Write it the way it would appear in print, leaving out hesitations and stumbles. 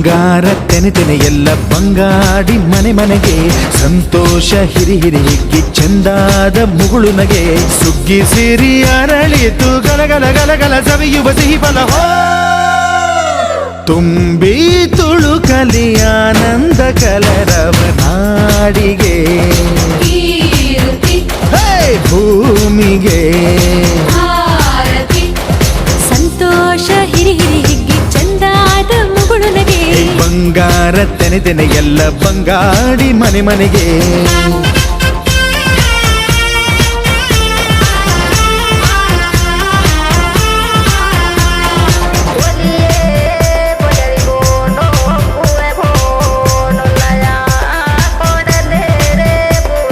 ಬಂಗಾರ ತೆನೆ ತೆನೆ ಎಲ್ಲ ಬಂಗಾಡಿ ಮನೆ ಮನೆಗೆ ಸಂತೋಷ ಹಿರಿ ಹಿರಿ ಹಿಗ್ಗಿ ಚಂದಾದ ಮುಗುಳು ನಗೆ ಸುಗ್ಗಿ ಸಿರಿ ಅರಳಿತು ಗಲಗಲ ಗಲಗಲ ಸವಿಯುವ ಸಿಹಿ ಫಲ ತುಂಬಿ ತುಳುಕಲಿ ಆನಂದ ಕಲರವ ನಾಡಿಗೆ ಭೂಮಿಗೆ ಸಂತೋಷ ಹಿರಿ ಹಿರಿ ಹಿಗ್ಗಿ ಚಂದಾದ ಮುಗುಳು ನಗೆ ಬಂಗಾರ ತೆನೆ ತೆನೆ ಎಲ್ಲ ಬಂಗಾಡಿ ಮನೆ ಮನೆಗೆ